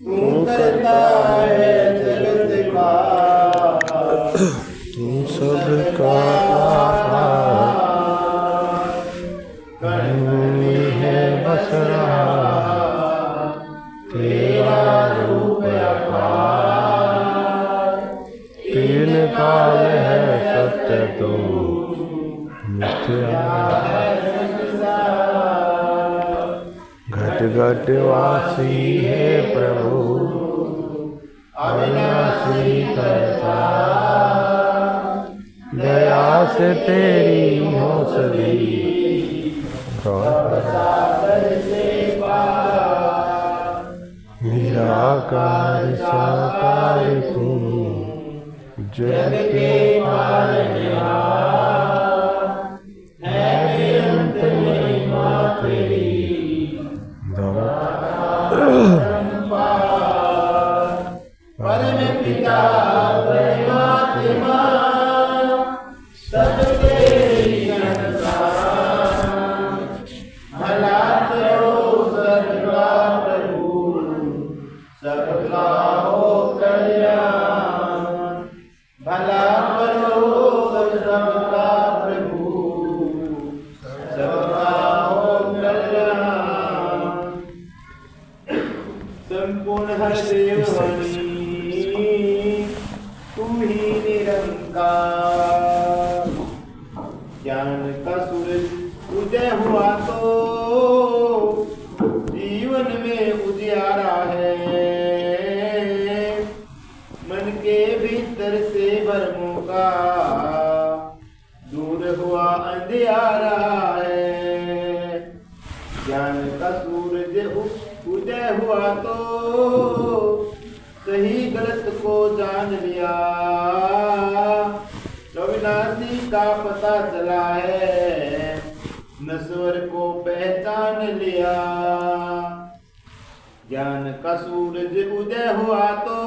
तू करता है जगत का, तू सबका कण में है बस रहा तेरा रूप अपार। तीन काल है सत्य तो मिथ्या, घट घट वासी है प्रभु अविनाशी करता, दया से तेरी हो सभी निराकार साकार तू जग के पालनहार, है बेअंत महिमा तेरी परम पिता परमात्मा सबके जनता, भला करो सबका प्रभु सबका हो कल्याण। भला करो सबका प्रभु सबका हो कल्याण। संपूर्ण हरिदेवनी तू ही निरंकार, ज्ञान का सूरज उदय हुआ तो जीवन में उजियारा है, मन के भीतर से भरमों का दूर हुआ अंधियारा है। ज्ञान का सूरज उदय हुआ तो सही गलत को जान लिया, अविनाशी का पता चला है नश्वर को पहचान लिया। ज्ञान का सूरज उदय हुआ तो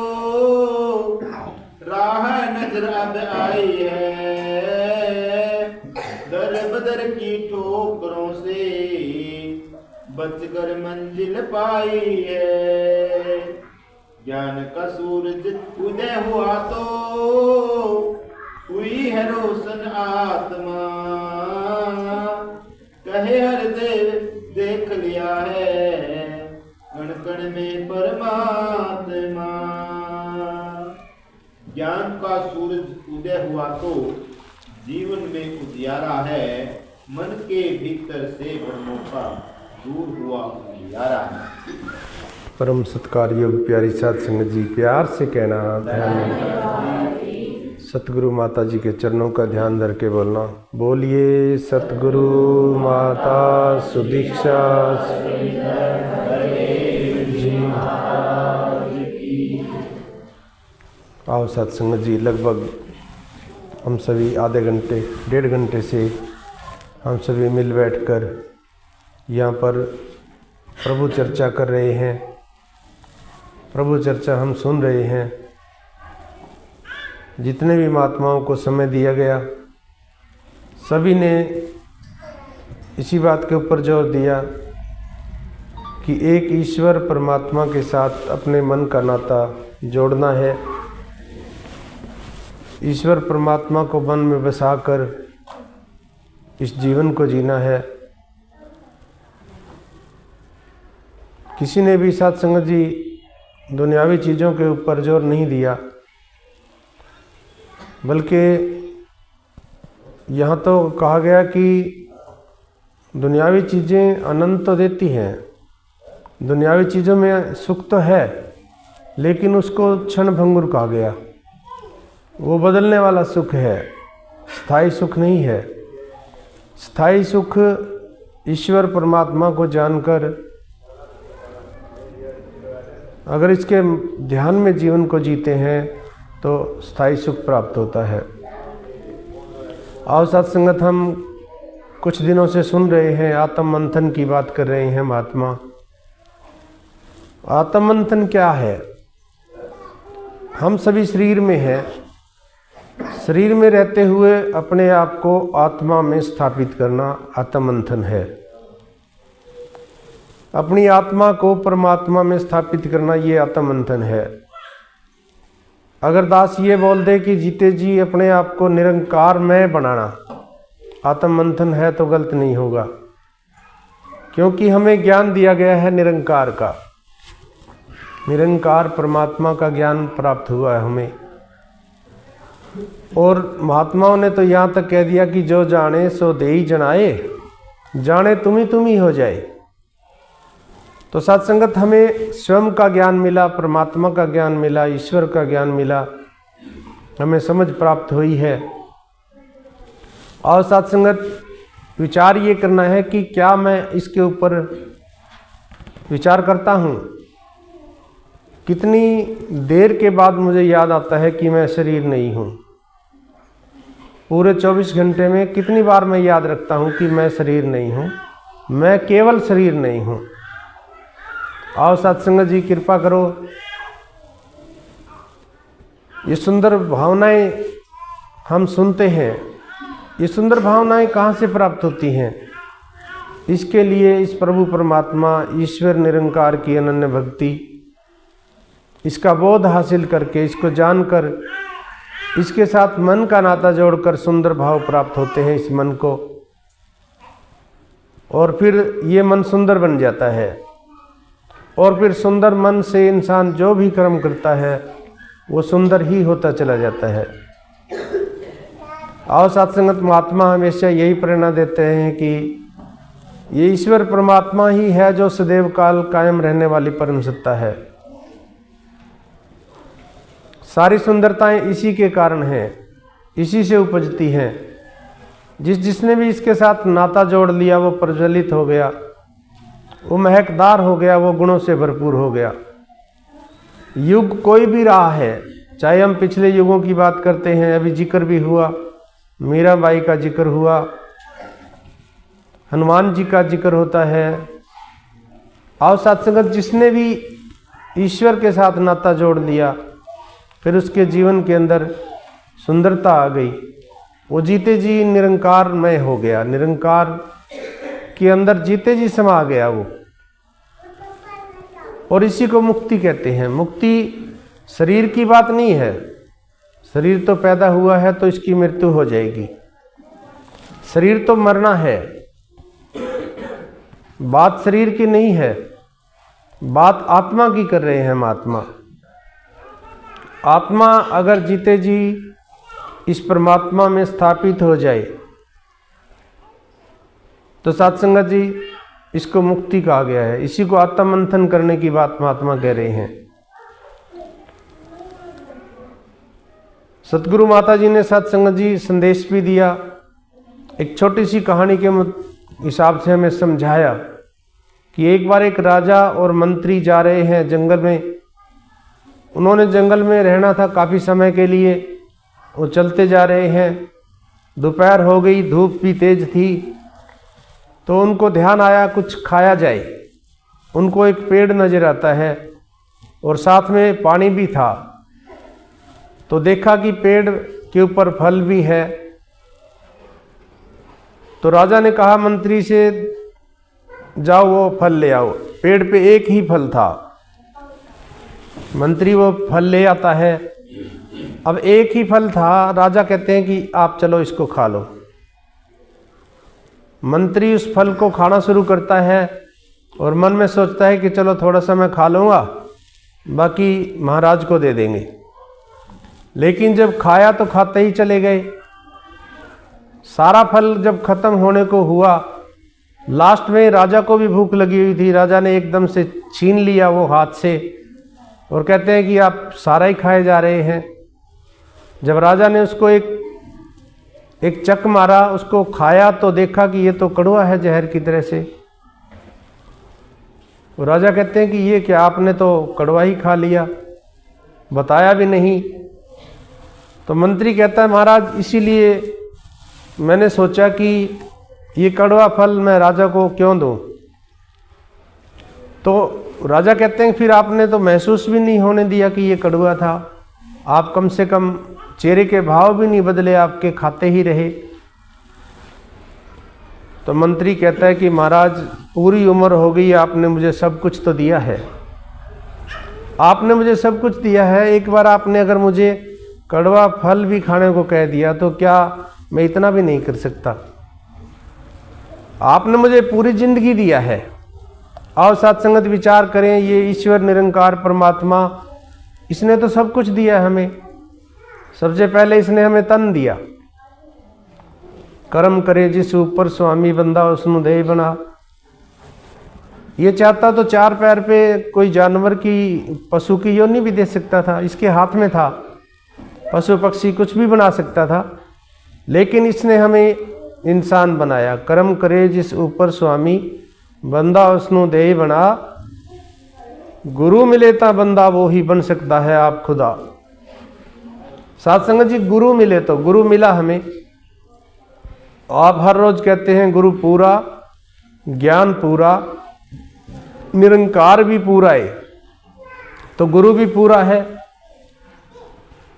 राह नजर अब आई है, दर बदर की ठोकरों से बचकर मंजिल पाई है। ज्ञान का सूरज उदय हुआ तो हुई है रोशन आत्मा, कहे हर देव देख लिया है कण कण में परमात्मा। ज्ञान का सूरज उदय हुआ तो जीवन में उजियारा है, मन के भीतर से भ्रमों का दूर हुआ उजियारा है। परम सत्कार योग प्यारी साध संगत जी, प्यार से कहना ध्यान में, सतगुरु माता जी के चरणों का ध्यान धर के बोलना। बोलिए सतगुरु माता सुदीक्षा जी। आओ साध संगत जी, लगभग हम सभी आधे घंटे डेढ़ घंटे से हम सभी मिल बैठकर यहाँ पर प्रभु चर्चा कर रहे हैं। प्रभु चर्चा हम सुन रहे हैं। जितने भी महात्माओं को समय दिया गया सभी ने इसी बात के ऊपर जोर दिया कि एक ईश्वर परमात्मा के साथ अपने मन का नाता जोड़ना है, ईश्वर परमात्मा को मन में बसाकर इस जीवन को जीना है। किसी ने भी साध संगत जी दुनियावी चीज़ों के ऊपर जोर नहीं दिया, बल्कि यहाँ तो कहा गया कि दुनियावी चीज़ें आनंद तो देती हैं, दुनियावी चीज़ों में सुख तो है, लेकिन उसको क्षण भंगुर कहा गया। वो बदलने वाला सुख है, स्थायी सुख नहीं है। स्थायी सुख ईश्वर परमात्मा को जानकर अगर इसके ध्यान में जीवन को जीते हैं तो स्थायी सुख प्राप्त होता है। आओ साथ संगत, हम कुछ दिनों से सुन रहे हैं, आत्म मंथन की बात कर रहे हैं महात्मा। आत्म मंथन क्या है? हम सभी शरीर में हैं, शरीर में रहते हुए अपने आप को आत्मा में स्थापित करना आत्म मंथन है। अपनी आत्मा को परमात्मा में स्थापित करना, ये आत्ममंथन है। अगर दास ये बोल दे कि जीते जी अपने आप को निरंकार में बनाना आत्ममंथन है तो गलत नहीं होगा, क्योंकि हमें ज्ञान दिया गया है निरंकार का। निरंकार परमात्मा का ज्ञान प्राप्त हुआ है हमें। और महात्माओं ने तो यहाँ तक कह दिया कि जो जाने सो देई जनाए, जाने तुम ही हो जाए। तो सत्संगत हमें स्वयं का ज्ञान मिला, परमात्मा का ज्ञान मिला, ईश्वर का ज्ञान मिला, हमें समझ प्राप्त हुई है। और सत्संगत विचार ये करना है कि क्या मैं इसके ऊपर विचार करता हूँ, कितनी देर के बाद मुझे याद आता है कि मैं शरीर नहीं हूँ। पूरे 24 घंटे में कितनी बार मैं याद रखता हूँ कि मैं शरीर नहीं हूँ, मैं केवल शरीर नहीं हूँ। आओ सत्संगत जी कृपा करो, ये सुंदर भावनाएं हम सुनते हैं, ये सुंदर भावनाएं कहाँ से प्राप्त होती हैं? इसके लिए इस प्रभु परमात्मा ईश्वर निरंकार की अनन्य भक्ति, इसका बोध हासिल करके, इसको जानकर, इसके साथ मन का नाता जोड़कर सुंदर भाव प्राप्त होते हैं इस मन को। और फिर ये मन सुंदर बन जाता है, और फिर सुंदर मन से इंसान जो भी कर्म करता है वो सुंदर ही होता चला जाता है। और सत्संगत महात्मा हमेशा यही प्रेरणा देते हैं कि ये ईश्वर परमात्मा ही है जो सदैव काल कायम रहने वाली परम सत्ता है। सारी सुंदरताएं इसी के कारण हैं, इसी से उपजती हैं। जिसने भी इसके साथ नाता जोड़ लिया वो प्रज्वलित हो गया, वो महकदार हो गया, वो गुणों से भरपूर हो गया। युग कोई भी रहा है, चाहे हम पिछले युगों की बात करते हैं, अभी जिक्र भी हुआ, मीराबाई का जिक्र हुआ, हनुमान जी का जिक्र होता है। और सत्संगत जिसने भी ईश्वर के साथ नाता जोड़ लिया, फिर उसके जीवन के अंदर सुंदरता आ गई, वो जीते जी निरंकार में हो गया, निरंकार के अंदर जीते जी समा गया वो। और इसी को मुक्ति कहते हैं। मुक्ति शरीर की बात नहीं है, शरीर तो पैदा हुआ है तो इसकी मृत्यु हो जाएगी, शरीर तो मरना है। बात शरीर की नहीं है, बात आत्मा की कर रहे हैं हम। आत्मा अगर जीते जी इस परमात्मा में स्थापित हो जाए तो सत्संगत जी इसको मुक्ति कहा गया है। इसी को आत्ममंथन करने की बात महात्मा कह रहे हैं। सतगुरु माता जी ने सत्संगत जी संदेश भी दिया। एक छोटी सी कहानी के हिसाब से हमें समझाया कि एक बार एक राजा और मंत्री जा रहे हैं जंगल में। उन्होंने जंगल में रहना था काफ़ी समय के लिए, वो चलते जा रहे हैं। दोपहर हो गई, धूप भी तेज थी, तो उनको ध्यान आया कुछ खाया जाए। उनको एक पेड़ नज़र आता है और साथ में पानी भी था। तो देखा कि पेड़ के ऊपर फल भी है। तो राजा ने कहा मंत्री से, जाओ वो फल ले आओ। पेड़ पे एक ही फल था। मंत्री वो फल ले आता है। अब एक ही फल था, राजा कहते हैं कि आप चलो इसको खा लो। मंत्री उस फल को खाना शुरू करता है और मन में सोचता है कि चलो थोड़ा सा मैं खा लूँगा, बाकी महाराज को दे देंगे। लेकिन जब खाया तो खाते ही चले गए। सारा फल जब खत्म होने को हुआ, लास्ट में राजा को भी भूख लगी हुई थी। राजा ने एकदम से छीन लिया वो हाथ से और कहते हैं कि आप सारा ही खाए जा रहे हैं। जब राजा ने उसको एक चक मारा, उसको खाया तो देखा कि ये तो कड़वा है जहर की तरह से। और राजा कहते हैं कि ये क्या, आपने तो कड़वा ही खा लिया, बताया भी नहीं। तो मंत्री कहता है महाराज इसीलिए मैंने सोचा कि ये कड़वा फल मैं राजा को क्यों दूं। तो राजा कहते हैं फिर आपने तो महसूस भी नहीं होने दिया कि ये कड़वा था। आप कम से कम चेहरे के भाव भी नहीं बदले, आपके खाते ही रहे। तो मंत्री कहता है कि महाराज पूरी उम्र हो गई, आपने मुझे सब कुछ तो दिया है, आपने मुझे सब कुछ दिया है, एक बार आपने अगर मुझे कड़वा फल भी खाने को कह दिया तो क्या मैं इतना भी नहीं कर सकता? आपने मुझे पूरी जिंदगी दिया है। आओ साथ संगत विचार करें, ये ईश्वर निरंकार परमात्मा, इसने तो सब कुछ दिया हमें। सबसे पहले इसने हमें तन दिया, कर्म करे जिस ऊपर स्वामी बंदा उसनु दे बना। ये चाहता तो चार पैर पे कोई जानवर की, पशु की योनि भी दे सकता था, इसके हाथ में था, पशु पक्षी कुछ भी बना सकता था, लेकिन इसने हमें इंसान बनाया। कर्म करे जिस ऊपर स्वामी बंदा उसनु दे बना, गुरु मिले ता बंदा वो ही बन सकता है आप खुदा। साथ संगत जी, गुरु मिले तो, गुरु मिला हमें। आप हर रोज कहते हैं गुरु पूरा, ज्ञान पूरा, निरंकार भी पूरा है, तो गुरु भी पूरा है।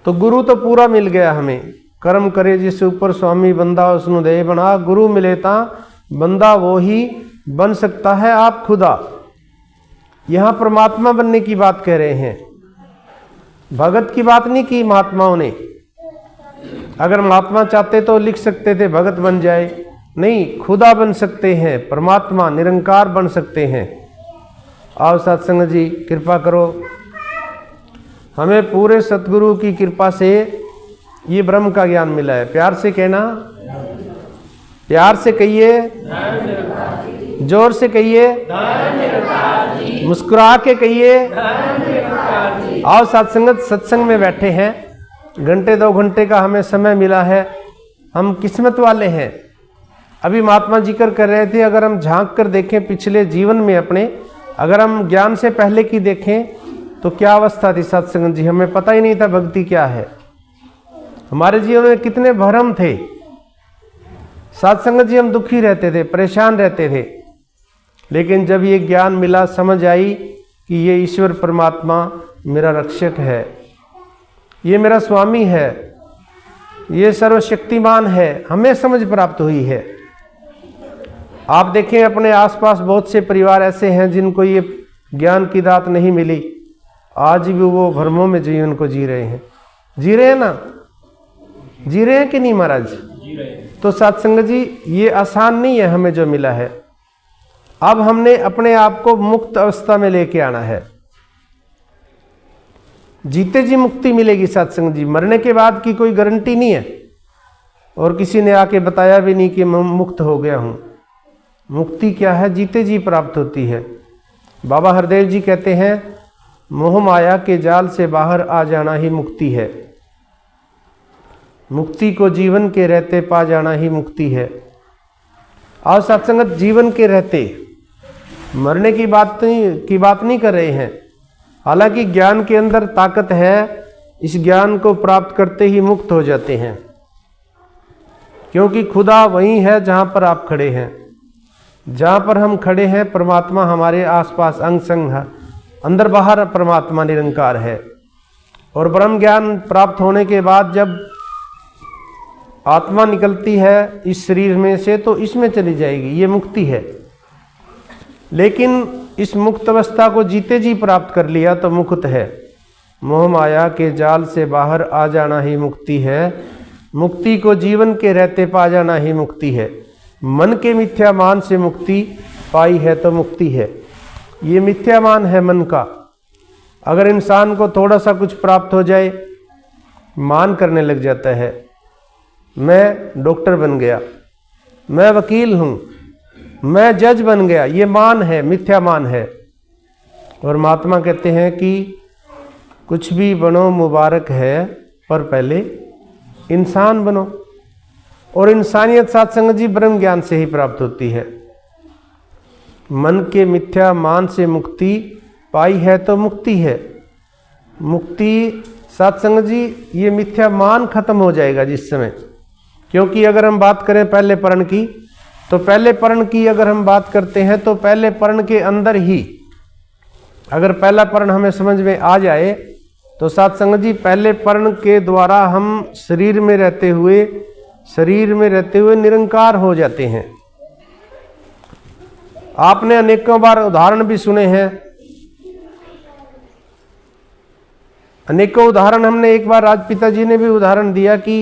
तो गुरु तो पूरा मिल गया हमें। कर्म करे जिस ऊपर स्वामी बंदा उसनु दे बना, गुरु मिले ता बंदा वो ही बन सकता है आप खुदा। यहां परमात्मा बनने की बात कह रहे हैं, भगत की बात नहीं की महात्माओं ने। अगर महात्मा चाहते तो लिख सकते थे भगत बन जाए, नहीं, खुदा बन सकते हैं, परमात्मा निरंकार बन सकते हैं। आओ सत्संग जी, कृपा करो, हमें पूरे सतगुरु की कृपा से ये ब्रह्म का ज्ञान मिला है। प्यार से कहना, प्यार से कहिए, जोर से कहिए, मुस्कुरा के कहिए। आओ सत्संगत, सत्संग में बैठे हैं, घंटे 2 घंटे का हमें समय मिला है, हम किस्मत वाले हैं। अभी महात्मा जिक्र कर रहे थे, अगर हम झांक कर देखें पिछले जीवन में अपने, अगर हम ज्ञान से पहले की देखें तो क्या अवस्था थी सत्संग जी, हमें पता ही नहीं था भक्ति क्या है। हमारे जीवन में कितने भ्रम थे सत्संग जी, हम दुखी रहते थे, परेशान रहते थे। लेकिन जब ये ज्ञान मिला, समझ आई कि ये ईश्वर परमात्मा मेरा रक्षक है, ये मेरा स्वामी है, ये सर्वशक्तिमान है, हमें समझ प्राप्त हुई है। आप देखें अपने आसपास बहुत से परिवार ऐसे हैं जिनको ये ज्ञान की दात नहीं मिली, आज भी वो भ्रमों में जीवन को जी रहे हैं। जी रहे हैं ना, जी रहे हैं कि नहीं महाराज? जी रहे हैं। तो सत्संग जी, ये आसान नहीं है हमें जो मिला है। अब हमने अपने आप को मुक्त अवस्था में लेके आना है। जीते जी मुक्ति मिलेगी सत्संग जी, मरने के बाद की कोई गारंटी नहीं है, और किसी ने आके बताया भी नहीं कि मैं मुक्त हो गया हूं। मुक्ति क्या है? जीते जी प्राप्त होती है। बाबा हरदेव जी कहते हैं, मोह माया के जाल से बाहर आ जाना ही मुक्ति है, मुक्ति को जीवन के रहते पा जाना ही मुक्ति है। आज सत्संगत जीवन के रहते, मरने की बात नहीं कर रहे हैं। हालांकि ज्ञान के अंदर ताकत है, इस ज्ञान को प्राप्त करते ही मुक्त हो जाते हैं, क्योंकि खुदा वही है जहां पर आप खड़े हैं। जहां पर हम खड़े हैं परमात्मा हमारे आसपास अंग संग है, अंदर बाहर परमात्मा निरंकार है। और ब्रह्म ज्ञान प्राप्त होने के बाद जब आत्मा निकलती है इस शरीर में से, तो इसमें चली जाएगी, ये मुक्ति है। लेकिन इस मुक्त अवस्था को जीते जी प्राप्त कर लिया तो मुक्त है। मोह माया के जाल से बाहर आ जाना ही मुक्ति है, मुक्ति को जीवन के रहते पा जाना ही मुक्ति है। मन के मिथ्या मान से मुक्ति पाई है तो मुक्ति है। ये मिथ्या मान है मन का। अगर इंसान को थोड़ा सा कुछ प्राप्त हो जाए, मान करने लग जाता है, मैं डॉक्टर बन गया, मैं वकील हूं, मैं जज बन गया, ये मान है, मिथ्या मान है। और महात्मा कहते हैं कि कुछ भी बनो मुबारक है, पर पहले इंसान बनो। और इंसानियत सत्संग जी ब्रह्म ज्ञान से ही प्राप्त होती है। मन के मिथ्या मान से मुक्ति पाई है तो मुक्ति है। मुक्ति सत्संग जी, ये मिथ्या मान खत्म हो जाएगा जिस समय। क्योंकि अगर हम बात करें पहले परण की, तो पहले परण की अगर हम बात करते हैं तो पहले परण के अंदर ही अगर पहला परण हमें समझ में आ जाए तो सत्संग जी पहले परण के द्वारा हम शरीर में रहते हुए निरंकार हो जाते हैं। आपने अनेकों बार उदाहरण भी सुने हैं। अनेकों उदाहरण हमने एक बार राज पिताजी ने भी उदाहरण दिया कि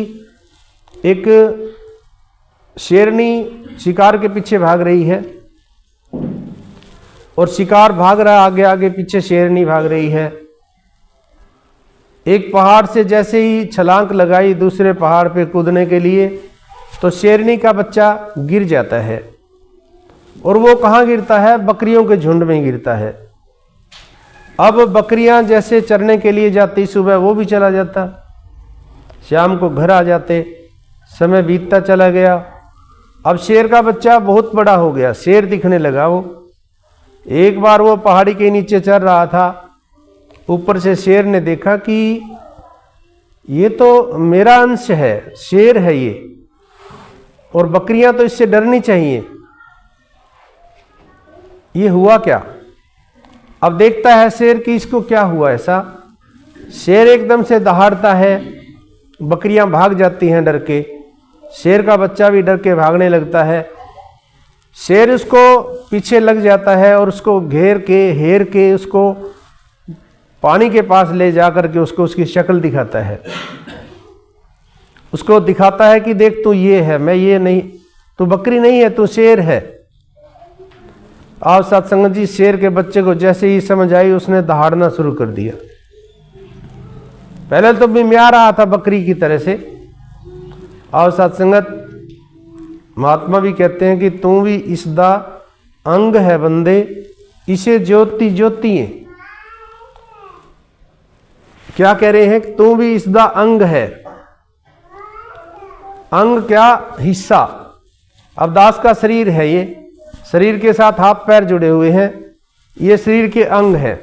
एक शेरनी शिकार के पीछे भाग रही है और शिकार भाग रहा, आगे आगे पीछे शेरनी भाग रही है। एक पहाड़ से जैसे ही छलांग लगाई दूसरे पहाड़ पे कूदने के लिए, तो शेरनी का बच्चा गिर जाता है। और वो कहाँ गिरता है? बकरियों के झुंड में गिरता है। अब बकरियां जैसे चरने के लिए जाती, सुबह वो भी चला जाता, शाम को घर आ जाते, समय बीतता चला गया। अब शेर का बच्चा बहुत बड़ा हो गया, शेर दिखने लगा। वो एक बार वो पहाड़ी के नीचे चल रहा था, ऊपर से शेर ने देखा कि ये तो मेरा अंश है, शेर है ये, और बकरियां तो इससे डरनी चाहिए। ये हुआ क्या? अब देखता है शेर कि इसको क्या हुआ ऐसा। शेर एकदम से दहाड़ता है, बकरियां भाग जाती हैं डर के, शेर का बच्चा भी डर के भागने लगता है। शेर उसको पीछे लग जाता है और उसको घेर के हेर के उसको पानी के पास ले जाकर के उसको उसकी शक्ल दिखाता है। उसको दिखाता है कि देख तू ये है, मैं ये नहीं, तू बकरी नहीं है, तू शेर है। आप सत्संग जी, शेर के बच्चे को जैसे ही समझ आई उसने दहाड़ना शुरू कर दिया। पहले तो मिमिया रहा था बकरी की तरह से। और सत्संगत महात्मा भी कहते हैं कि तू भी इसदा अंग है बंदे, इसे ज्योति ज्योति है। क्या कह रहे हैं? तू भी इसदा अंग है। अंग क्या? हिस्सा। अब दास का शरीर है, ये शरीर के साथ हाथ पैर जुड़े हुए हैं, ये शरीर के अंग हैं।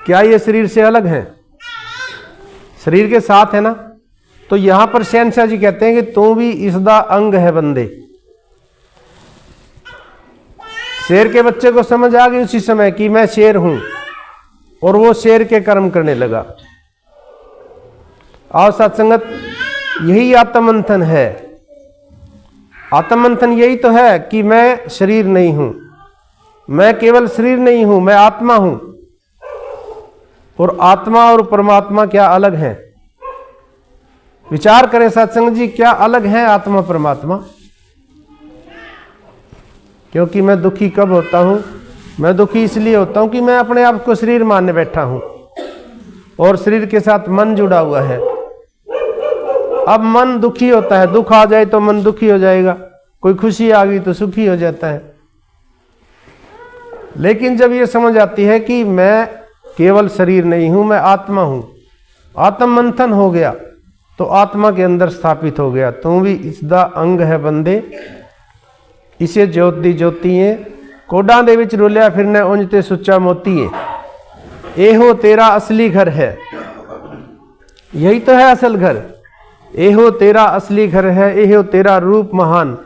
क्या ये शरीर से अलग हैं? शरीर के साथ है ना। तो यहां पर शहनशाह जी कहते हैं कि तू भी इसदा अंग है बंदे। शेर के बच्चे को समझ आ गई उसी समय कि मैं शेर हूं, और वो शेर के कर्म करने लगा। और सत्संगत, यही आत्ममंथन है। आत्ममंथन यही तो है कि मैं शरीर नहीं हूं, मैं केवल शरीर नहीं हूं, मैं आत्मा हूं। और आत्मा और परमात्मा क्या अलग हैं? विचार करें सत्संग जी, क्या अलग है आत्मा परमात्मा? क्योंकि मैं दुखी कब होता हूं? मैं दुखी इसलिए होता हूं कि मैं अपने आप को शरीर मानने बैठा हूं और शरीर के साथ मन जुड़ा हुआ है। अब मन दुखी होता है, दुख आ जाए तो मन दुखी हो जाएगा, कोई खुशी आ गई तो सुखी हो जाता है। लेकिन जब ये समझ आती है कि मैं केवल शरीर नहीं हूं, मैं आत्मा हूं, आत्म मंथन हो गया, तो आत्मा के अंदर स्थापित हो गया। तू भी इसदा अंग है बंदे, इसे ज्योति ज्योतिए, कोडां दे विच रुलिया फिरने उंज ते सुच्चा मोतीए। एहो तेरा असली घर है। यही तो है असल घर। एहो तेरा असली घर है, एहो तेरा रूप महान,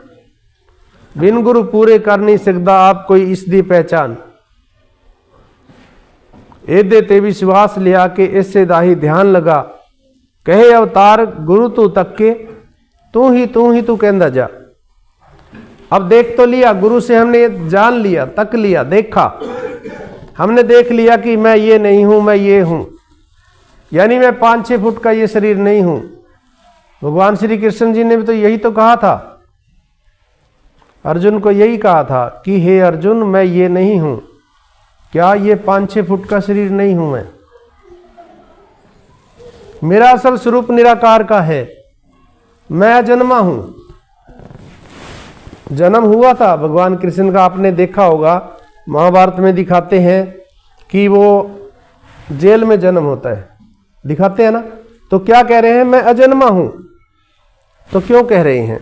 बिन गुरु पूरे कर नहीं सकता आप कोई इसदी पहचान। एदे ते विश्वास लिया के इससे दाही ध्यान लगा, कहे अवतार गुरु तू तक के, तू ही तू कहंदा जा। अब देख तो लिया, गुरु से हमने जान लिया, तक लिया, देखा, हमने देख लिया कि मैं ये नहीं हूं, मैं ये हूं। यानी मैं 5-6 फुट का ये शरीर नहीं हूं। भगवान श्री कृष्ण जी ने भी तो यही तो कहा था, अर्जुन को यही कहा था कि हे अर्जुन, मैं ये नहीं हूं। क्या ये 5-6 फुट का शरीर नहीं हूं मैं? मेरा असल स्वरूप निराकार का है, मैं अजन्मा हूं। जन्म हुआ था भगवान कृष्ण का, आपने देखा होगा, महाभारत में दिखाते हैं कि वो जेल में जन्म होता है, दिखाते हैं ना। तो क्या कह रहे हैं? मैं अजन्मा हूं। तो क्यों कह रहे हैं?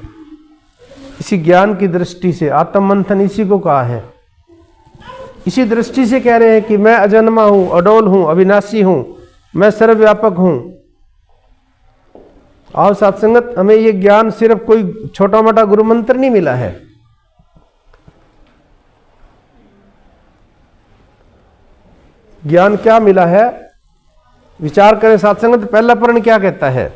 इसी ज्ञान की दृष्टि से, आत्म मंथन इसी को कहा है। इसी दृष्टि से कह रहे हैं कि मैं अजन्मा हूं, अडोल हूं, अविनाशी हूं, मैं सर्वव्यापक हूं। और सत्संगत, हमें ये ज्ञान सिर्फ कोई छोटा मोटा गुरु मंत्र नहीं मिला है। ज्ञान क्या मिला है? विचार करें सत्संगत। पहला पर्ण क्या कहता है?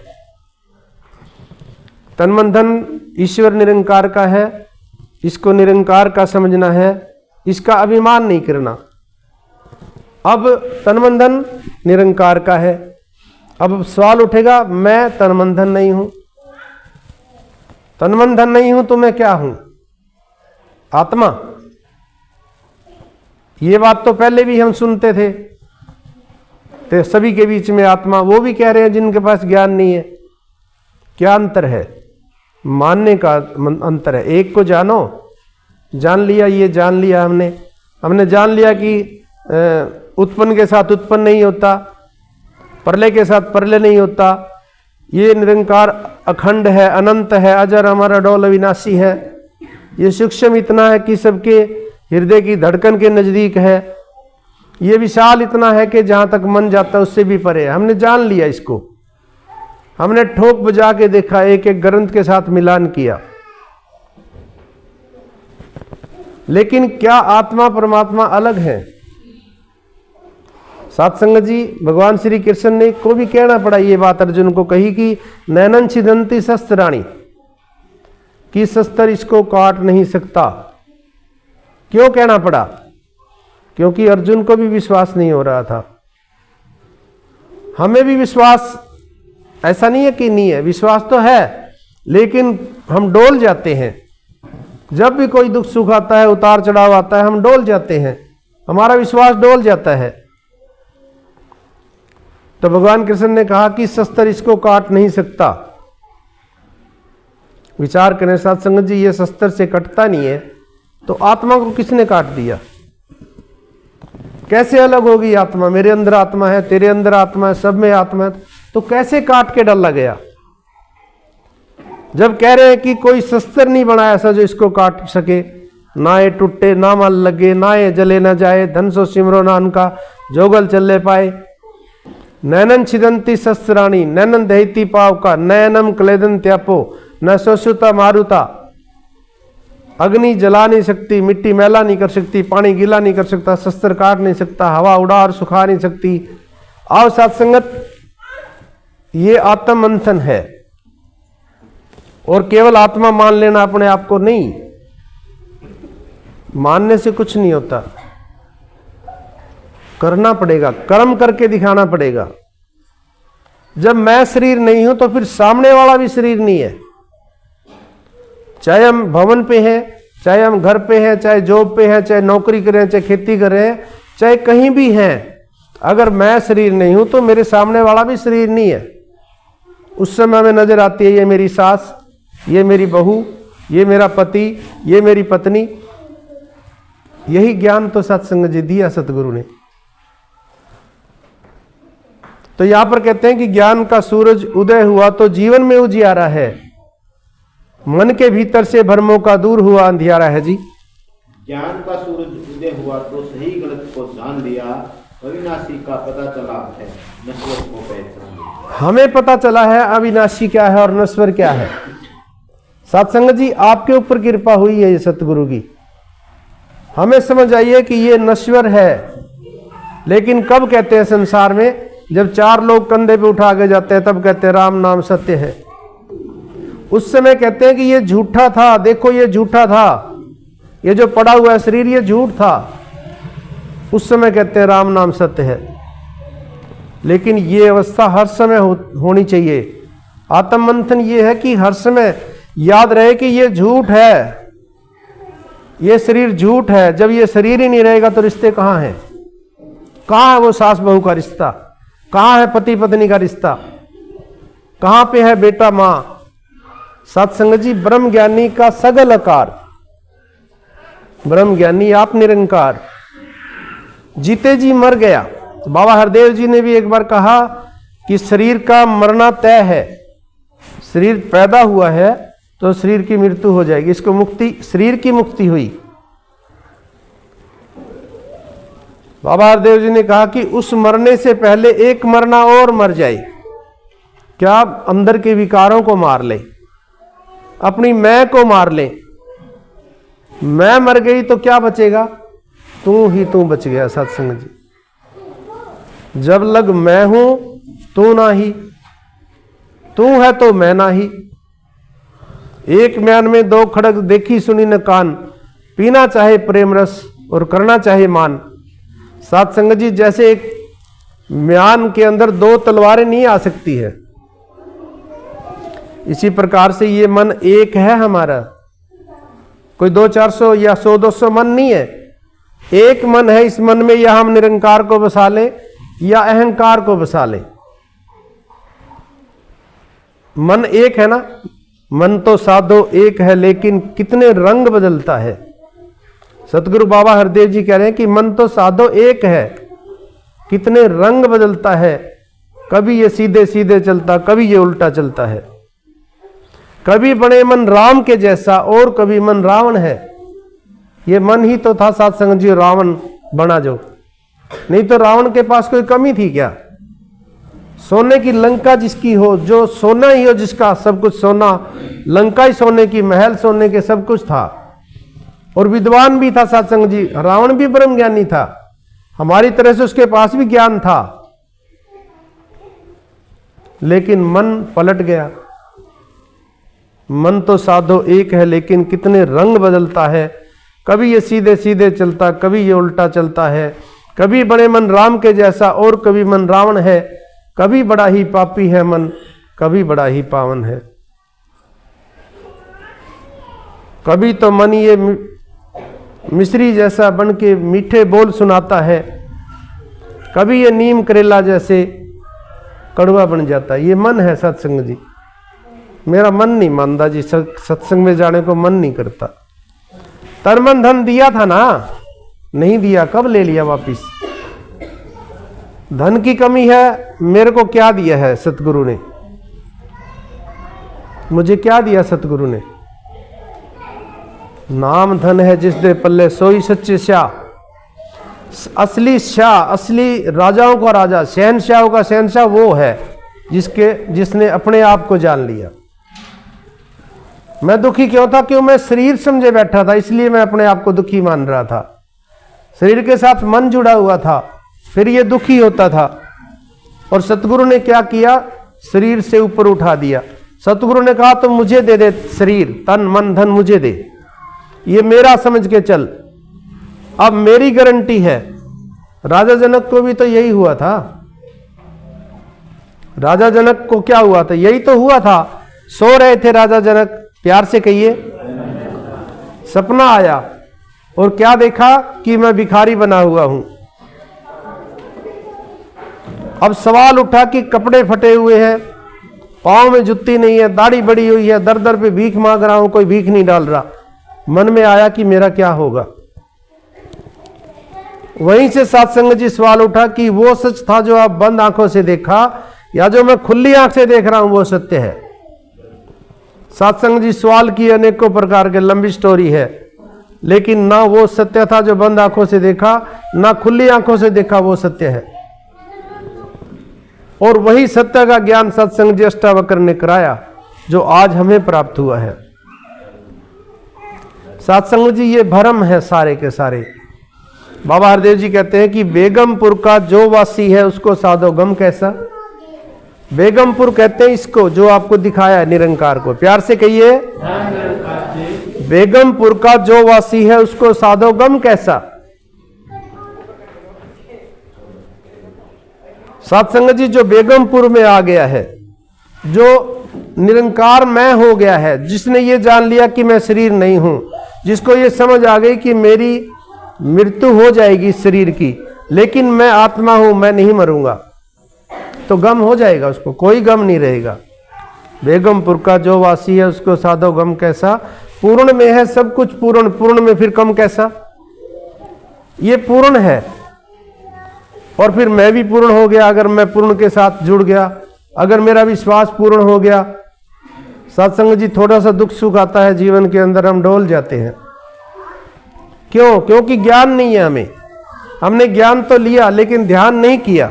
तन मन धन ईश्वर निरंकार का है, इसको निरंकार का समझना है, इसका अभिमान नहीं करना। अब तन मन धन निरंकार का है। अब सवाल उठेगा, मैं तन मन धन नहीं हूं, तन मन धन नहीं हूं तो मैं क्या हूं? आत्मा। ये बात तो पहले भी हम सुनते थे, तो सभी के बीच में आत्मा, वो भी कह रहे हैं जिनके पास ज्ञान नहीं है। क्या अंतर है? मानने का अंतर है। एक को जानो, जान लिया, ये जान लिया हमने जान लिया कि उत्पन्न के साथ उत्पन्न नहीं होता, प्रलय के साथ प्रलय नहीं होता, ये निरंकार अखंड है, अनंत है, अजर अमर अडोल अविनाशी है। ये सूक्ष्म इतना है कि सबके हृदय की धड़कन के नजदीक है। ये विशाल इतना है कि जहां तक मन जाता है उससे भी परे है। हमने जान लिया इसको, हमने ठोक बजा के देखा, एक एक ग्रंथ के साथ मिलान किया। लेकिन क्या आत्मा परमात्मा अलग है? सत्संग जी, भगवान श्री कृष्ण ने को भी कहना पड़ा ये बात अर्जुन को कही कि नैनन छिदंती शस्त्राणी, कि शस्त्र इसको काट नहीं सकता। क्यों कहना पड़ा? क्योंकि अर्जुन को भी विश्वास नहीं हो रहा था। हमें भी विश्वास, ऐसा नहीं है कि नहीं है, विश्वास तो है, लेकिन हम डोल जाते हैं। जब भी कोई दुख सुख आता है, उतार चढ़ाव आता है, हम डोल जाते हैं, हमारा विश्वास डोल जाता है। तो भगवान कृष्ण ने कहा कि शस्त्र इसको काट नहीं सकता। विचार करें सत्संग जी, ये शस्त्र से कटता नहीं है तो आत्मा को किसने काट दिया? कैसे अलग होगी आत्मा? मेरे अंदर आत्मा है, तेरे अंदर आत्मा है, सब में आत्मा है, तो कैसे काट के डाला गया? जब कह रहे हैं कि कोई शस्त्र नहीं बनाया ऐसा जो इसको काट सके, ना ये टूटे, ना मल लगे, ना ये जले ना जाए, धन सो सिमरो ना उनका जोगल चले पाए। नैनन छिदंती शस्त्राणी, नैनन दहिती पाव का, नैनम क्लेदन त्यापो, न सोसुता मारुता। अग्नि जला नहीं सकती, मिट्टी मैला नहीं कर सकती, पानी गीला नहीं कर सकता, शस्त्र काट नहीं सकता, हवा उड़ा और सुखा नहीं सकती। आओ सत्संगत, ये आत्म मंथन है। और केवल आत्मा मान लेना अपने आप को नहीं, मानने से कुछ नहीं होता, करना पड़ेगा, कर्म करके दिखाना पड़ेगा। जब मैं शरीर नहीं हूं तो फिर सामने वाला भी शरीर नहीं है। चाहे हम भवन पे हैं, चाहे हम घर पे हैं, चाहे जॉब पे हैं, चाहे नौकरी करें, चाहे खेती करें, चाहे कहीं भी हैं, अगर मैं शरीर नहीं हूं तो मेरे सामने वाला भी शरीर नहीं है। उस समय हमें नजर आती है ये मेरी सास, ये मेरी बहू, ये मेरा पति, ये मेरी पत्नी। यही ज्ञान तो सत्संग जी दिया सतगुरु ने। तो यहां पर कहते हैं कि ज्ञान का सूरज उदय हुआ तो जीवन में उजियारा है, मन के भीतर से भ्रमों का दूर हुआ अंधियारा है जी। ज्ञान का सूरज उदय हुआ तो सही गलत को जान लिया, अविनाशी का पता चला है, नश्वर को पहचान लिया। हमें पता चला है अविनाशी क्या है और नश्वर क्या है। सत्संग जी, आपके ऊपर कृपा हुई है ये सतगुरु की, हमें समझ आइए कि ये नश्वर है। लेकिन कब कहते हैं संसार में? जब चार लोग कंधे पे उठा के जाते हैं तब कहते हैं राम नाम सत्य है। उस समय कहते हैं कि ये झूठा था, देखो ये झूठा था, ये जो पड़ा हुआ है शरीर ये झूठ था। उस समय कहते हैं राम नाम सत्य है। लेकिन ये अवस्था हर समय होनी चाहिए। आत्म मंथन ये है कि हर समय याद रहे कि ये झूठ है, ये शरीर झूठ है। जब ये शरीर ही नहीं रहेगा तो रिश्ते कहाँ हैं? कहाँ है वो सास बहू का रिश्ता? कहाँ है पति पत्नी का रिश्ता? कहाँ पे है बेटा माँ? सत्संग जी, ब्रह्म ज्ञानी का सगल आकार, ब्रह्म ज्ञानी आप निरंकार, जीते जी मर गया। बाबा हरदेव जी ने भी एक बार कहा कि शरीर का मरना तय है, शरीर पैदा हुआ है तो शरीर की मृत्यु हो जाएगी। इसको मुक्ति, शरीर की मुक्ति हुई। बाबा हरदेव जी ने कहा कि उस मरने से पहले एक मरना और मर जाए। क्या? अंदर के विकारों को मार ले, अपनी मैं को मार ले। मैं मर गई तो क्या बचेगा? तू ही तू बच गया। सत्संग जी, जब लग मैं हूं तू ना ही, तू है तो मैं ना ही। एक म्यान में दो खड़ग देखी सुनी न कान, पीना चाहे प्रेम रस और करना चाहे मान। सात संगत जी, जैसे एक म्यान के अंदर दो तलवारें नहीं आ सकती है, इसी प्रकार से ये मन एक है हमारा। कोई 200-400 या 100-200 मन नहीं है, एक मन है। इस मन में या हम निरंकार को बसा लें या अहंकार को बसा लें, मन एक है ना। मन तो साधो एक है लेकिन कितने रंग बदलता है। सतगुरु बाबा हरदेव जी कह रहे हैं कि मन तो साधो एक है, कितने रंग बदलता है। कभी ये सीधे सीधे चलता, कभी ये उल्टा चलता है। कभी बने मन राम के जैसा और कभी मन रावण है। ये मन ही तो था सात संगत जी रावण बना जो, नहीं तो रावण के पास कोई कमी थी क्या? सोने की लंका जिसकी हो, जो सोना ही हो जिसका, सब कुछ सोना, लंका ही सोने की, महल सोने के, सब कुछ था। और विद्वान भी था सात संगत जी, रावण भी ब्रह्म ज्ञानी था, हमारी तरह से उसके पास भी ज्ञान था, लेकिन मन पलट गया। मन तो साधो एक है लेकिन कितने रंग बदलता है। कभी ये सीधे सीधे चलता, कभी ये उल्टा चलता है। कभी बड़े मन राम के जैसा और कभी मन रावण है। कभी बड़ा ही पापी है मन, कभी बड़ा ही पावन है। कभी तो मन ये मिश्री जैसा बन के मीठे बोल सुनाता है, कभी ये नीम करेला जैसे कड़वा बन जाता है। ये मन है सत्संग जी। मेरा मन नहीं मानता जी, सत्संग में जाने को मन नहीं करता। तन मन धन दिया था ना, नहीं दिया, कब ले लिया वापिस? धन की कमी है, मेरे को क्या दिया है सतगुरु ने? मुझे क्या दिया सतगुरु ने? नाम धन है जिस दे पल्ले सोई सच्चे शाह। असली शाह, असली राजाओं का राजा, शहनशाहों का शहनशाह वो है जिसने अपने आप को जान लिया। मैं दुखी क्यों था? क्यों मैं शरीर समझे बैठा था, इसलिए मैं अपने आप को दुखी मान रहा था। शरीर के साथ मन जुड़ा हुआ था, फिर ये दुखी होता था। और सतगुरु ने क्या किया? शरीर से ऊपर उठा दिया। सतगुरु ने कहा तुम मुझे दे दे शरीर, तन मन धन मुझे दे, ये मेरा समझ के चल, अब मेरी गारंटी है। राजा जनक को भी तो यही हुआ था। राजा जनक को क्या हुआ था? यही तो हुआ था। सो रहे थे राजा जनक, प्यार से कहिए, सपना आया और क्या देखा कि मैं भिखारी बना हुआ हूं। अब सवाल उठा कि कपड़े फटे हुए हैं, पांव में जुत्ती नहीं है, दाढ़ी बड़ी हुई है, दर दर पे भीख मांग रहा हूं, कोई भीख नहीं डाल रहा। मन में आया कि मेरा क्या होगा। वहीं से सत्संग जी सवाल उठा कि वो सच था जो आप बंद आंखों से देखा या जो मैं खुली आंख से देख रहा हूं वो सत्य है? सत्संग जी सवाल की अनेकों प्रकार के, लंबी स्टोरी है, लेकिन ना वो सत्य था जो बंद आंखों से देखा, ना खुली आंखों से देखा वो सत्य है। और वही सत्य का ज्ञान सत्संग जी अष्टावक्र ने कराया जो आज हमें प्राप्त हुआ है। सत्संग जी ये भरम है सारे के सारे। बाबा हरदेव जी कहते हैं कि बेगमपुर का जो वासी है उसको साधो गम कैसा। बेगमपुर कहते हैं इसको जो आपको दिखाया है निरंकार को, प्यार से कहिए, बेगमपुर का जो वासी है उसको साधो गम कैसा। सत्संग जी जो बेगमपुर में आ गया है, जो निरंकार मैं हो गया है, जिसने ये जान लिया कि मैं शरीर नहीं हूं, जिसको ये समझ आ गई कि मेरी मृत्यु हो जाएगी शरीर की, लेकिन मैं आत्मा हूं, मैं नहीं मरूंगा, तो गम हो जाएगा, उसको कोई गम नहीं रहेगा। बेगमपुर का जो वासी है उसको साधो गम कैसा। पूर्ण में है सब कुछ पूर्ण, पूर्ण में फिर कम कैसा। ये पूर्ण है और फिर मैं भी पूर्ण हो गया अगर मैं पूर्ण के साथ जुड़ गया, अगर मेरा विश्वास पूर्ण हो गया। सत्संग जी थोड़ा सा दुख सुख आता है जीवन के अंदर, हम डोल जाते हैं। क्यों? क्योंकि ज्ञान नहीं है हमें। हमने ज्ञान तो लिया लेकिन ध्यान नहीं किया।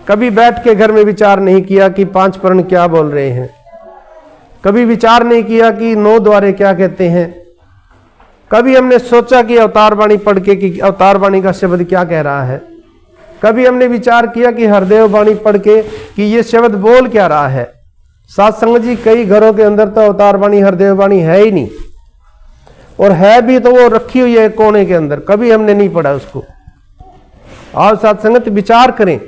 कभी बैठ के घर में विचार नहीं किया कि 5 पर्ण क्या बोल रहे हैं, कभी विचार नहीं किया कि 9 द्वारे क्या कहते हैं, कभी हमने सोचा कि अवतार वाणी पढ़ के कि अवतार वाणी का शब्द क्या कह रहा है, कभी हमने विचार किया कि हरदेव वाणी पढ़ के कि ये शब्द बोल क्या रहा है। साथ संगत जी कई घरों के अंदर तो अवतार वाणी हरदेव वाणी है ही नहीं, और है भी तो वो रखी हुई है कोने के अंदर, कभी हमने नहीं पढ़ा उसको। और साथ संगत विचार करें,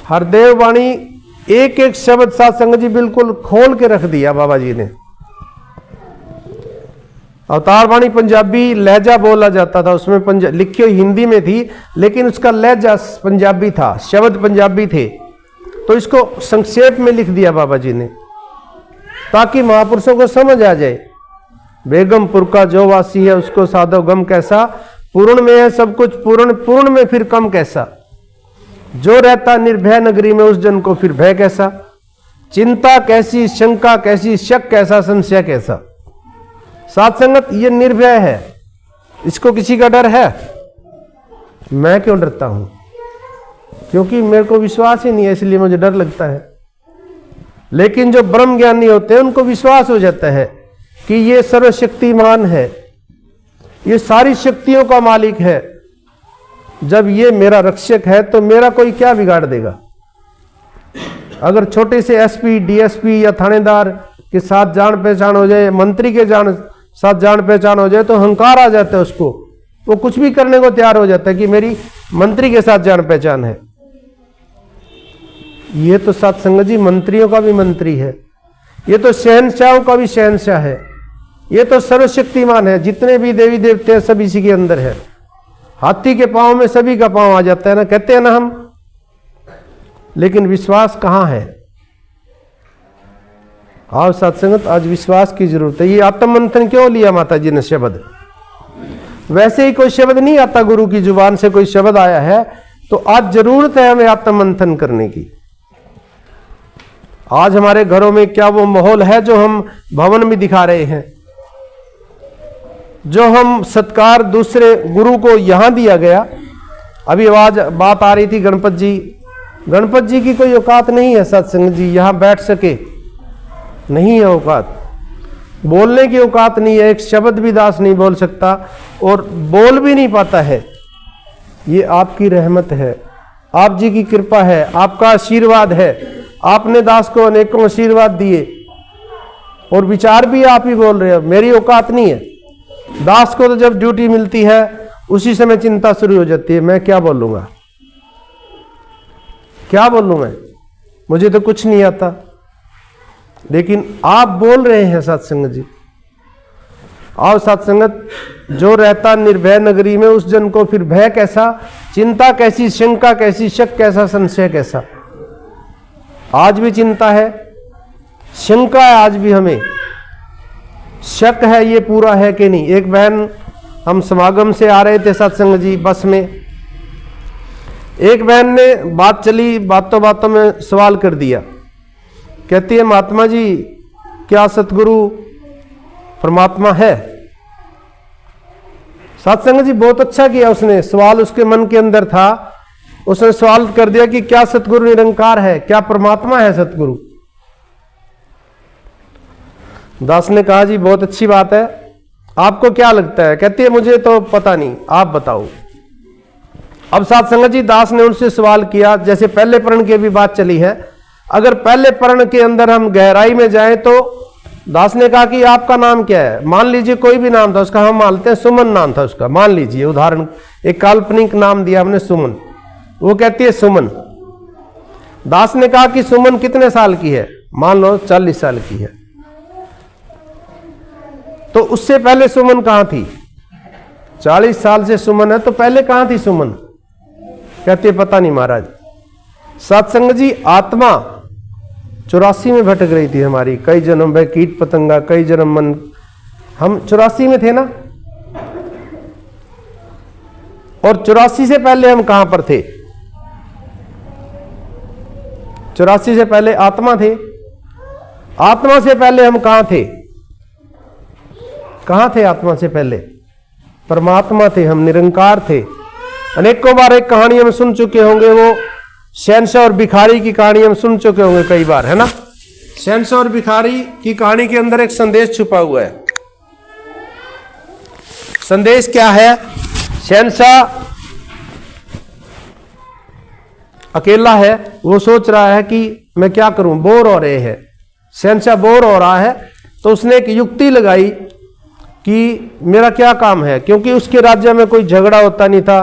हरदेव वाणी एक एक शब्द साथ संगत जी बिल्कुल खोल के रख दिया बाबा जी ने। अवतार वाणी पंजाबी लहजा बोला जाता था, उसमें लिखी हुई हिंदी में थी, लेकिन उसका लहजा पंजाबी था, शब्द पंजाबी थे, तो इसको संक्षेप में लिख दिया बाबा जी ने ताकि महापुरुषों को समझ आ जाए। बेगमपुर का जो वासी है उसको साधो गम कैसा, पूर्ण में है सब कुछ पूर्ण, पूर्ण में फिर कम कैसा, जो रहता निर्भय नगरी में उस जन को फिर भय कैसा, चिंता कैसी, शंका कैसी, शक कैसा, संशय कैसा। साथ संगत ये निर्भय है, इसको किसी का डर है? मैं क्यों डरता हूं? क्योंकि मेरे को विश्वास ही नहीं है, इसलिए मुझे डर लगता है। लेकिन जो ब्रह्म ज्ञानी होते हैं उनको विश्वास हो जाता है कि ये सर्वशक्तिमान है, ये सारी शक्तियों का मालिक है। जब ये मेरा रक्षक है तो मेरा कोई क्या बिगाड़ देगा। अगर छोटे से एसपी, डीएसपी या थानेदार के साथ जान पहचान हो जाए, मंत्री के साथ जान पहचान हो जाए तो अहंकार आ जाता है उसको, वो कुछ भी करने को तैयार हो जाता है कि मेरी मंत्री के साथ जान पहचान है। ये तो साथ संगत जी मंत्रियों का भी मंत्री है, ये तो शहंशाहों का भी शहंशाह है, ये तो सर्वशक्तिमान है। जितने भी देवी देवते हैं सब इसी के अंदर है। हाथी के पांव में सभी का पांव आ जाता है ना, कहते हैं ना हम। लेकिन विश्वास कहां है? आओ सत्संगत, आज विश्वास की जरूरत है। ये आत्म मंथन क्यों लिया माता जी ने शब्द? वैसे ही कोई शब्द नहीं आता, गुरु की जुबान से कोई शब्द आया है, तो आज जरूरत है हमें आत्म मंथन करने की। आज हमारे घरों में क्या वो माहौल है जो हम भवन में दिखा रहे हैं, जो हम सत्कार दूसरे गुरु को यहां दिया गया। अभी आवाज बात आ रही थी गणपत जी की कोई औकात नहीं है सत्संग जी यहां बैठ सके, नहीं है औकात, बोलने की औकात नहीं है। एक शब्द भी दास नहीं बोल सकता और बोल भी नहीं पाता है। ये आपकी रहमत है, आप जी की कृपा है, आपका आशीर्वाद है। आपने दास को अनेकों आशीर्वाद दिए और विचार भी आप ही बोल रहे हो। मेरी औकात नहीं है। दास को तो जब ड्यूटी मिलती है उसी समय चिंता शुरू हो जाती है, मैं क्या बोलूंगा, क्या बोलूं मैं, मुझे तो कुछ नहीं आता। लेकिन आप बोल रहे हैं सत्संग जी। आओ सत्संगत, जो रहता निर्भय नगरी में उस जन को फिर भय कैसा, चिंता कैसी, शंका कैसी, शक कैसा, संशय कैसा। आज भी चिंता है, शंका है, आज भी हमें शक है ये पूरा है कि नहीं। एक बहन, हम समागम से आ रहे थे सत्संग जी बस में, एक बहन ने बात चली, बातों बातों में सवाल कर दिया। कहती है महात्मा जी क्या सतगुरु परमात्मा है? सत्संग जी बहुत अच्छा किया उसने, सवाल उसके मन के अंदर था, उसने सवाल कर दिया कि क्या सतगुरु निरंकार है, क्या परमात्मा है सतगुरु? दास ने कहा जी बहुत अच्छी बात है, आपको क्या लगता है? कहती है मुझे तो पता नहीं, आप बताओ। अब साथ संगत जी दास ने उनसे सवाल किया, जैसे पहले परण की भी बात चली है, अगर पहले परण के अंदर हम गहराई में जाएं तो दास ने कहा कि आपका नाम क्या है? मान लीजिए कोई भी नाम था उसका, हम मानते हैं सुमन नाम था उसका, मान लीजिए उदाहरण, एक काल्पनिक नाम दिया हमने सुमन। वो कहती है सुमन। दास ने कहा कि सुमन कितने साल की है? मान लो 40 साल की है। तो उससे पहले सुमन कहां थी? 40 साल से सुमन है तो पहले कहां थी सुमन? कहते पता नहीं महाराज। सत्संग जी आत्मा 84 में भटक रही थी हमारी, कई जन्म में कीट पतंगा, कई जन्म मन, हम 84 में थे ना। और 84 से पहले हम कहां पर थे? 84 से पहले आत्मा थे। आत्मा से पहले हम कहां थे? कहां थे आत्मा से पहले? परमात्मा थे, हम निरंकार थे। अनेकों बार एक कहानी हम सुन चुके होंगे, वो शहंशाह और भिखारी की कहानी हम सुन चुके होंगे कई बार, है ना। शहंशाह और भिखारी की कहानी के अंदर एक संदेश छुपा हुआ है। संदेश क्या है? शहंशाह अकेला है, वो सोच रहा है कि मैं क्या करूं, बोर हो रहे हैं, शहंशाह बोर हो रहा है, तो उसने एक युक्ति लगाई कि मेरा क्या काम है, क्योंकि उसके राज्य में कोई झगड़ा होता नहीं था,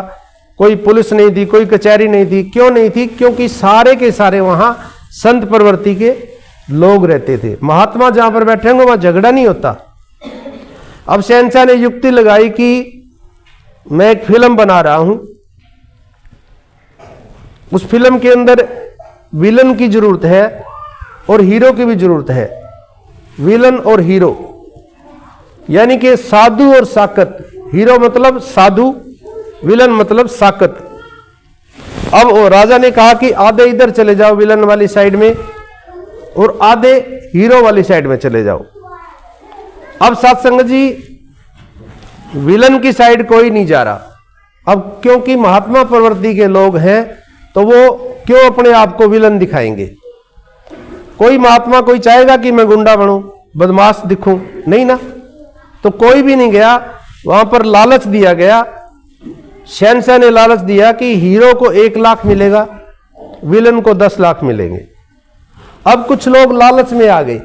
कोई पुलिस नहीं थी, कोई कचहरी नहीं थी। क्यों नहीं थी? क्योंकि सारे के सारे वहां संत प्रवृत्ति के लोग रहते थे। महात्मा जहां पर बैठे होंगे वहां झगड़ा नहीं होता। अब शहंशाह ने युक्ति लगाई कि मैं एक फिल्म बना रहा हूं, उस फिल्म के अंदर विलन की जरूरत है और हीरो की भी जरूरत है। विलन और हीरो यानी कि साधु और साकत। हीरो मतलब साधु, विलन मतलब साकत। अब वो राजा ने कहा कि आधे इधर चले जाओ विलन वाली साइड में और आधे हीरो वाली साइड में चले जाओ। अब सत्संग जी विलन की साइड कोई नहीं जा रहा। अब क्योंकि महात्मा प्रवृत्ति के लोग हैं तो वो क्यों अपने आप को विलन दिखाएंगे? कोई महात्मा कोई चाहेगा कि मैं गुंडा बनूं, बदमाश दिखूं? नहीं ना। तो कोई भी नहीं गया। वहां पर लालच दिया गया। शहंशाह ने लालच दिया कि हीरो को 1 लाख मिलेगा, विलन को 10 लाख मिलेंगे। अब कुछ लोग लालच में आ गए,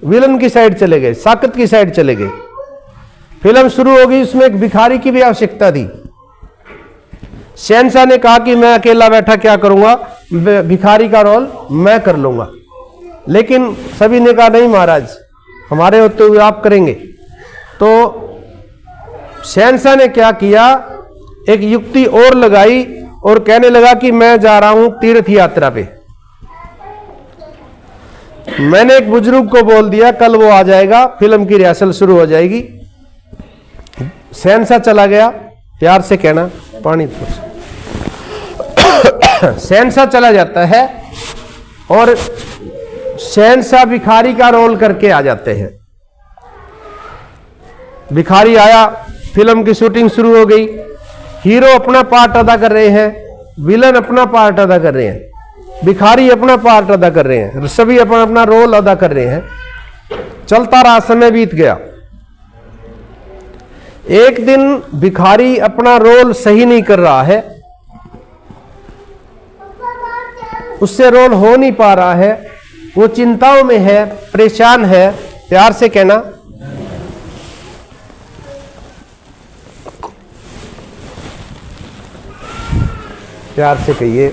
विलन की साइड चले गए, साकत की साइड चले गए। फिल्म शुरू हो गई, उसमें एक भिखारी की भी आवश्यकता थी। शहंशाह ने कहा कि मैं अकेला बैठा क्या करूंगा, भिखारी का रोल मैं कर लूंगा। लेकिन सभी ने कहा नहीं महाराज, हमारे होते हुए आप करेंगे। तो शहंशाह ने क्या किया, एक युक्ति और लगाई और कहने लगा कि मैं जा रहा हूं तीर्थ यात्रा पे। मैंने एक बुजुर्ग को बोल दिया कल वो आ जाएगा, फिल्म की रिहर्सल शुरू हो जाएगी। शहंशाह चला गया, प्यार से कहना पानी शहंशाह चला जाता है और शहंशाह भिखारी का रोल करके आ जाते हैं। भिखारी आया, फिल्म की शूटिंग शुरू हो गई। हीरो अपना पार्ट अदा कर रहे हैं, विलन अपना पार्ट अदा कर रहे हैं, भिखारी अपना पार्ट अदा कर रहे हैं, सभी अपना अपना रोल अदा कर रहे हैं। चलता रहा, समय बीत गया। एक दिन भिखारी अपना रोल सही नहीं कर रहा है, उससे रोल हो नहीं पा रहा है, वो चिंताओं में है, परेशान है। प्यार से कहना प्यार से कहिए।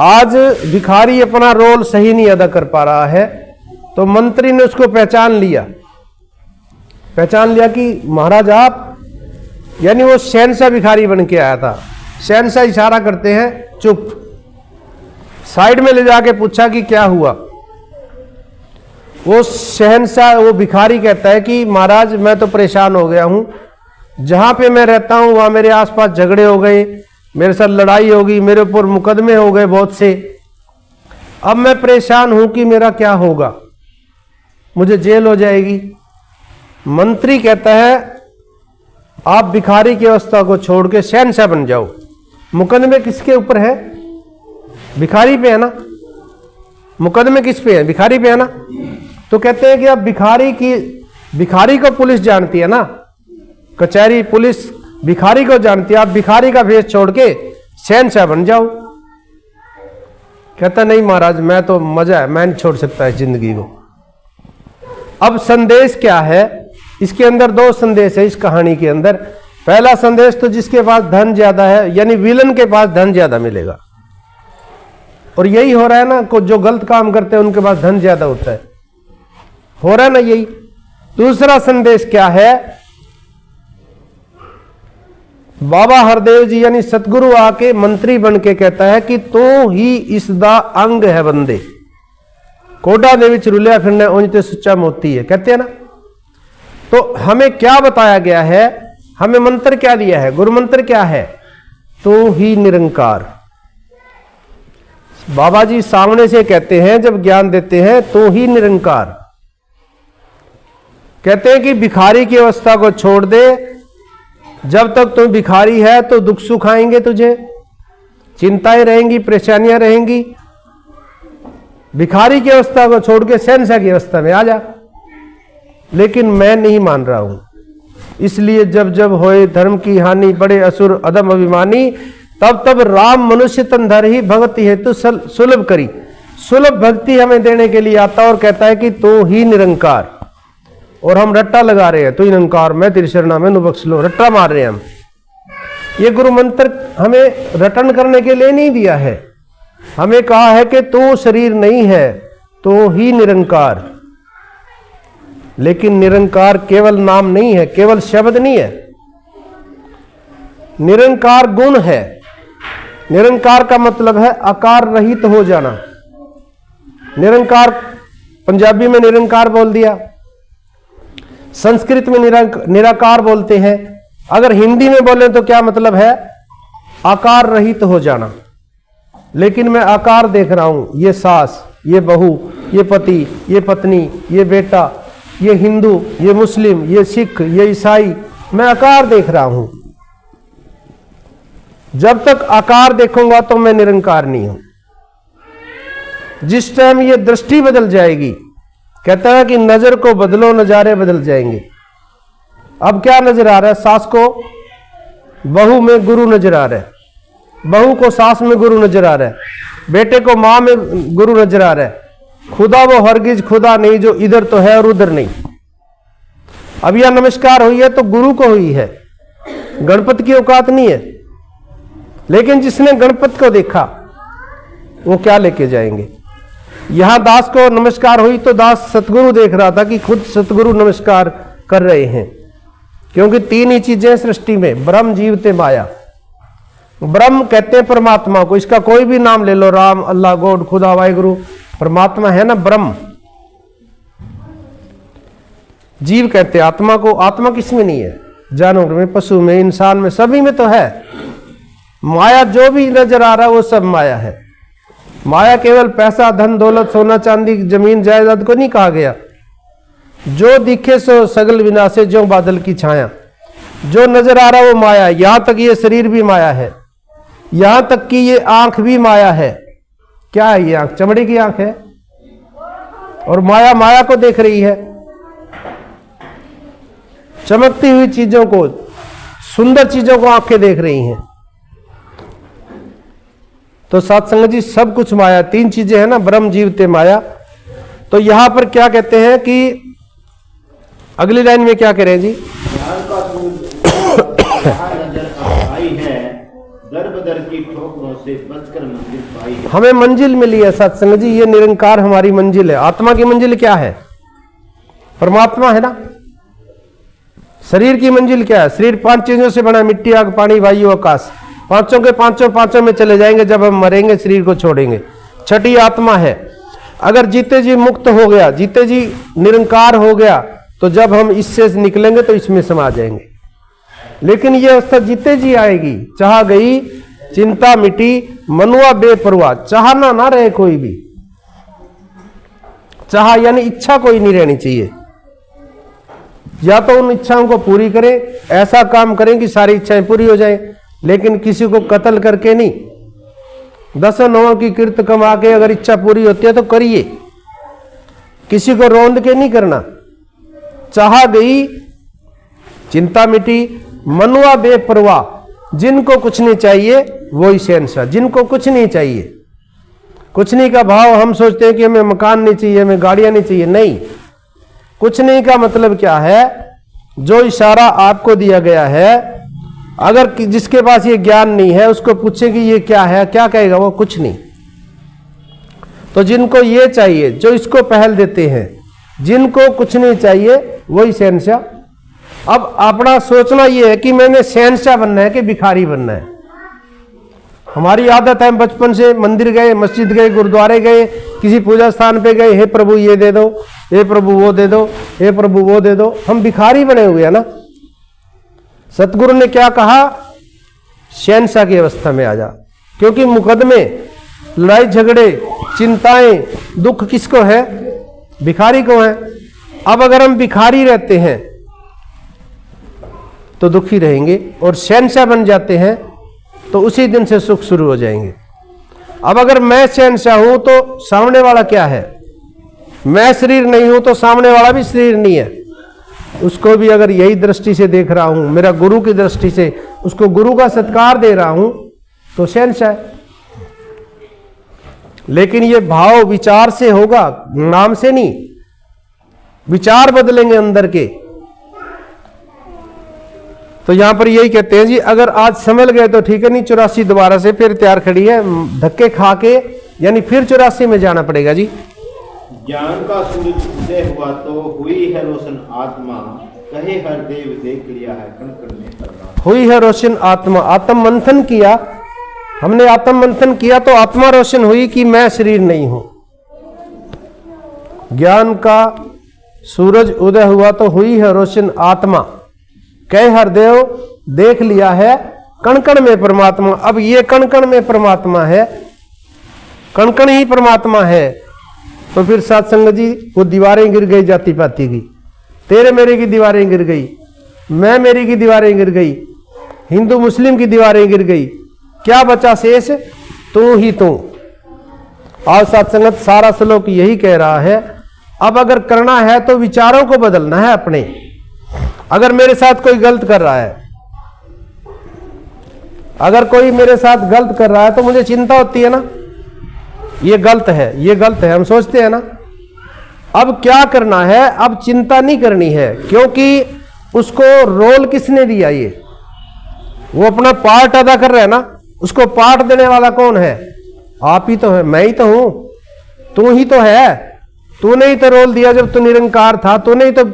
आज भिखारी अपना रोल सही नहीं अदा कर पा रहा है, तो मंत्री ने उसको पहचान लिया कि महाराज आप, यानी वो शहंशाह भिखारी बन के आया था। शहंशाह इशारा करते हैं चुप। साइड में ले जाके पूछा कि क्या हुआ। वो शहंशाह, वो भिखारी कहता है कि महाराज मैं तो परेशान हो गया हूं, जहां पे मैं रहता हूं वहां मेरे आसपास झगड़े हो गए, मेरे साथ लड़ाई हो गई, मेरे ऊपर मुकदमे हो गए बहुत से। अब मैं परेशान हूं कि मेरा क्या होगा, मुझे जेल हो जाएगी। मंत्री कहता है आप भिखारी की अवस्था को छोड़ के शहंशाह बन जाओ। मुकदमे किसके ऊपर है? भिखारी पे है ना। मुकदमे किस पे है? भिखारी पे है ना। तो कहते हैं कि अब भिखारी को पुलिस जानती है ना, कचहरी पुलिस भिखारी को जानती है, आप भिखारी का भेष छोड़ के शहंशाह बन जाओ। कहता नहीं महाराज मैं तो मजा है, मैं नहीं छोड़ सकता इस जिंदगी को। अब संदेश क्या है इसके अंदर? 2 संदेश है इस कहानी के अंदर। पहला संदेश तो जिसके पास धन ज्यादा है, यानी विलन के पास धन ज्यादा मिलेगा, और यही हो रहा है ना, को जो गलत काम करते हैं उनके पास धन ज्यादा होता है, हो रहा है ना यही। दूसरा संदेश क्या है? बाबा हरदेव जी यानी सतगुरु आके मंत्री बन के कहता है कि तो ही इसदा अंग है बंदे, कोडा दे विच रुलिया फिरना उंज ते सुच्चा मोती है, कहते हैं ना। तो हमें क्या बताया गया है? हमें मंत्र क्या दिया है? गुरु मंत्र क्या है? तो ही निरंकार। बाबा जी सामने से कहते हैं जब ज्ञान देते हैं, तो ही निरंकार। कहते हैं कि भिखारी की अवस्था को छोड़ दे, जब तक तुम भिखारी है तो दुख सुख आएंगे, तुझे चिंताएं रहेंगी, परेशानियां रहेंगी। भिखारी की अवस्था को छोड़ के शहंशाह की अवस्था में आ जा। लेकिन मैं नहीं मान रहा हूं, इसलिए जब जब होए धर्म की हानि, बड़े असुर अदम अभिमानी, तब तब राम मनुष्य तन धर ही भगति हेतु सुलभ करी। सुलभ भक्ति हमें देने के लिए आता और कहता है कि तू ही निरंकार, और हम रट्टा लगा रहे हैं, तू ही निरंकार, मैं तेरी शरणा, मैनू बख्श लो, रट्टा मार रहे हैं हम। ये गुरु मंत्र हमें रटन करने के लिए नहीं दिया है, हमें कहा है कि तू शरीर नहीं है, तू ही निरंकार। लेकिन निरंकार केवल नाम नहीं है, केवल शब्द नहीं है, निरंकार गुण है। निरंकार का मतलब है आकार रहित हो जाना। निरंकार पंजाबी में निरंकार बोल दिया, संस्कृत में निराकार बोलते हैं, अगर हिंदी में बोले तो क्या मतलब है? आकार रहित हो जाना। लेकिन मैं आकार देख रहा हूं, ये सास, ये बहू, ये पति, ये पत्नी, ये बेटा, ये हिंदू, ये मुस्लिम, ये सिख, ये ईसाई, मैं आकार देख रहा हूं। जब तक आकार देखूंगा तो मैं निरंकार नहीं हूं। जिस टाइम ये दृष्टि बदल जाएगी, कहता है कि नजर को बदलो नजारे बदल जाएंगे। अब क्या नजर आ रहा है? सास को बहू में गुरु नजर आ रहा है, बहू को सास में गुरु नजर आ रहा है, बेटे को मां में गुरु नजर आ रहा है। खुदा वो हरगिज खुदा नहीं जो इधर तो है और उधर नहीं। अब यह नमस्कार हुई है तो गुरु को हुई है, गणपति की औकात नहीं है। लेकिन जिसने गणपति को देखा वो क्या लेके जाएंगे? यहां दास को नमस्कार हुई तो दास सतगुरु देख रहा था कि खुद सतगुरु नमस्कार कर रहे हैं, क्योंकि तीन ही चीजें सृष्टि में, ब्रह्म, जीव ते माया। ब्रह्म कहते हैं परमात्मा को, इसका कोई भी नाम ले लो, राम, अल्लाह, गॉड, खुदा, वाहिगुरु, परमात्मा है ना ब्रह्म। जीव कहते हैं आत्मा को, आत्मा किसमें नहीं है? जानवर में, पशु में, इंसान में, सभी में तो है। माया जो भी नजर आ रहा है वो सब माया है। माया केवल पैसा, धन, दौलत, सोना, चांदी, जमीन, जायदाद को नहीं कहा गया। जो दिखे सो सगल विनाशे, जो बादल की छाया, जो नजर आ रहा है वो माया। यहां तक ये शरीर भी माया है, यहां तक कि ये आंख भी माया है। क्या है ये आंख? चमड़े की आंख है, और माया माया को देख रही है। चमकती हुई चीजों को, सुंदर चीजों को आंखें देख रही हैं। तो साथ संगत जी सब कुछ माया, तीन चीजें हैं ना, ब्रह्म, जीव ते माया। तो यहां पर क्या कहते हैं कि अगली लाइन में क्या कह रहे हैं जी? हमें मंजिल मिली है सत्संग जी, ये निरंकार हमारी मंजिल है। आत्मा की मंजिल क्या है? परमात्मा है ना। शरीर की मंजिल क्या है? शरीर पांच चीजों से बना है, मिट्टी, आग, पानी, वायु, आकाश। पांचों के पांचों में चले जाएंगे जब हम मरेंगे, शरीर को छोड़ेंगे। छठी आत्मा है। अगर जीते जी मुक्त हो गया, जीते जी निरंकार हो गया, तो जब हम इससे निकलेंगे तो इसमें समा जाएंगे। लेकिन ये अवस्था जीते जी आएगी। चाह गई चिंता मिटी, मनुआ बेपरवाह, चाहना ना रहे कोई भी। चाह यानी इच्छा कोई नहीं रहनी चाहिए। या तो उन इच्छाओं को पूरी करें, ऐसा काम करें कि सारी इच्छाएं पूरी हो जाएं, लेकिन किसी को कत्ल करके नहीं। 10 नौ की किर्त कमा के अगर इच्छा पूरी होती है तो करिए, किसी को रोंद के नहीं करना। चाह गई चिंता मिटी, मनुआ बेपरवाह, जिनको कुछ नहीं चाहिए वही शहंशाह। जिनको कुछ नहीं चाहिए, कुछ नहीं का भाव हम सोचते हैं कि हमें मकान नहीं चाहिए, हमें गाड़ियां नहीं चाहिए। नहीं, कुछ नहीं का मतलब क्या है? जो इशारा आपको दिया गया है, अगर जिसके पास ये ज्ञान नहीं है उसको पूछे कि ये क्या है, क्या कहेगा वो? कुछ नहीं। तो जिनको ये चाहिए, जो इसको पहल देते हैं, जिनको कुछ नहीं चाहिए वही शहंशाह। अब अपना सोचना ये है कि मैंने शहंशाह बनना है कि भिखारी बनना है। हमारी आदत है, बचपन से मंदिर गए, मस्जिद गए, गुरुद्वारे गए, किसी पूजा स्थान पे गए, हे प्रभु ये दे दो, हे प्रभु वो दे दो, हे प्रभु वो दे दो। हम भिखारी बने हुए हैं ना। सतगुरु ने क्या कहा? शहंशाह की अवस्था में आ जा। क्योंकि मुकदमे, लड़ाई झगड़े, चिंताएं, दुख किसको है? भिखारी को है। अब अगर हम भिखारी रहते हैं तो दुखी रहेंगे, और शहंशाह बन जाते हैं तो उसी दिन से सुख शुरू हो जाएंगे। अब अगर मैं शहंशाह हूं तो सामने वाला क्या है? मैं शरीर नहीं हूं तो सामने वाला भी शरीर नहीं है। उसको भी अगर यही दृष्टि से देख रहा हूं, मेरा गुरु की दृष्टि से, उसको गुरु का सत्कार दे रहा हूं, तो शहंशाह है। लेकिन ये भाव विचार से होगा, नाम से नहीं। विचार बदलेंगे अंदर के। तो यहां पर यही कहते हैं जी, अगर आज संभल गए तो ठीक है, नहीं 84 दोबारा से फिर तैयार खड़ी है, धक्के खा के यानी फिर 84 में जाना पड़ेगा जी। ज्ञान का सूरज उदय हुआ तो हुई है रोशन आत्मा, कहे हर देव देख लिया है कण कण में परमात्मा। हुई है रोशन आत्मा, आत्म मंथन किया हमने, आत्म मंथन किया तो आत्मा रोशन हुई कि मैं शरीर नहीं हूं। ज्ञान का सूरज उदय हुआ तो हुई है रोशन आत्मा, कह हर देव देख लिया है कण कण में परमात्मा। अब ये कण कण में परमात्मा है, कण कण ही परमात्मा है। तो फिर सत्संग जी वो दीवारें गिर गई जाति पाति की, तेरे मेरे की दीवारें गिर गई, मैं मेरी की दीवारें गिर गई, हिंदू मुस्लिम की दीवारें गिर गई, क्या बचा शेष? तू ही तू। और सत्संगत सारा श्लोक यही कह रहा है। अब अगर करना है तो विचारों को बदलना है अपने। अगर मेरे साथ कोई गलत कर रहा है, अगर कोई मेरे साथ गलत कर रहा है तो मुझे चिंता होती है ना, ये गलत है, ये गलत है, हम सोचते हैं ना। अब क्या करना है? अब चिंता नहीं करनी है, क्योंकि उसको रोल किसने दिया? ये वो अपना पार्ट अदा कर रहा है ना। उसको पार्ट देने वाला कौन है? आप ही तो है, मैं ही तो हूं, तू ही तो है। तूने ही तो रोल दिया जब तू निरंकार था, तूने ही तो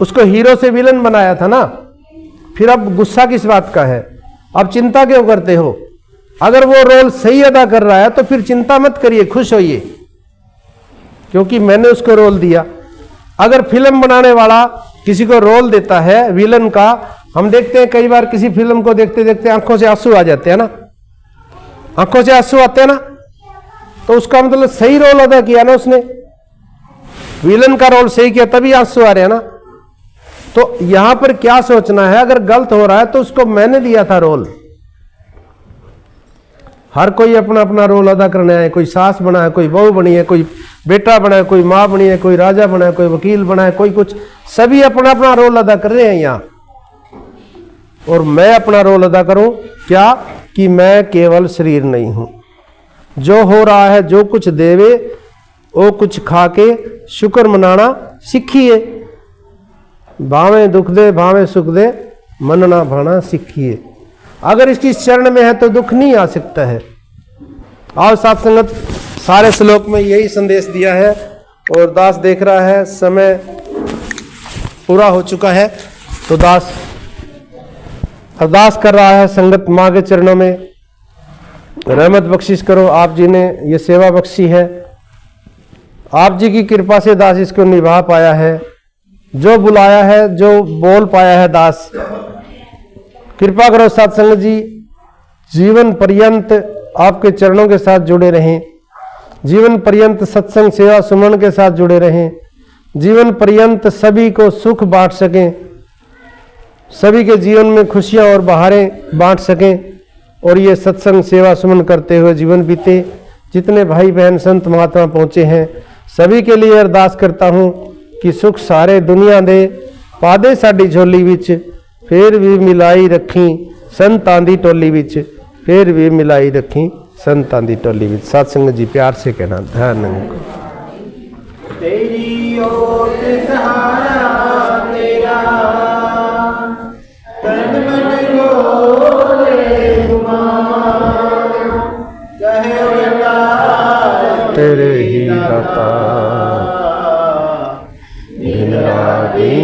उसको हीरो से विलन बनाया था ना। फिर अब गुस्सा किस बात का है? अब चिंता क्यों करते हो? अगर वो रोल सही अदा कर रहा है तो फिर चिंता मत करिए, खुश होइए, क्योंकि मैंने उसको रोल दिया। अगर फिल्म बनाने वाला किसी को रोल देता है विलन का, हम देखते हैं कई बार किसी फिल्म को देखते देखते आंखों से आंसू आ जाते हैं ना, आंखों से आंसू आते हैं ना, तो उसका मतलब सही रोल अदा किया ना उसने, विलन का रोल सही किया, तभी आंसू आ रहे हैं ना। तो यहां पर क्या सोचना है? अगर गलत हो रहा है तो उसको मैंने दिया था रोल। हर कोई अपना अपना रोल अदा करने आए, कोई सास बना है, कोई बहू बनी है, कोई बेटा बना है, कोई माँ बनी है, कोई राजा बना है, कोई वकील बना है, कोई कुछ, सभी अपना अपना रोल अदा कर रहे हैं यहाँ। और मैं अपना रोल अदा करूं क्या? कि मैं केवल शरीर नहीं हूं। जो हो रहा है, जो कुछ देवे वो कुछ खा के शुक्र मनाना सीखिए। भावे दुख दे भावे सुख दे, मन ना भाना सीखिए। अगर इसकी शरण में है तो दुख नहीं आ सकता है। और सत्संगत सारे श्लोक में यही संदेश दिया है। और दास देख रहा है समय पूरा हो चुका है, तो दास अरदास कर रहा है संगत माँ के चरणों में, रहमत बख्शिश करो। आप जी ने ये सेवा बख्शी है, आप जी की कृपा से दास इसको निभा पाया है। जो बुलाया है, जो बोल पाया है, दास कृपा करो सत्संग जी, जीवन पर्यंत आपके चरणों के साथ जुड़े रहें, जीवन पर्यंत सत्संग सेवा सुमन के साथ जुड़े रहें, जीवन पर्यंत सभी को सुख बांट सकें, सभी के जीवन में खुशियां और बहारें बांट सकें, और ये सत्संग सेवा सुमन करते हुए जीवन बीते। जितने भाई बहन संत महात्मा पहुँचे हैं सभी के लिए अरदास करता हूँ कि सुख सारे दुनिया दे, पादे साडी झोली विच फिर भी मिलाई रखी संतां दी टोली विच, फिर भी मिलाई रखी संतां दी टोली विच। सत्संग जी प्यार से कहना धन्य तेरी ओट सहारा तेरा, तन मन बोले गुमान, कहे अवतार तेरे ही दाता, दिन राती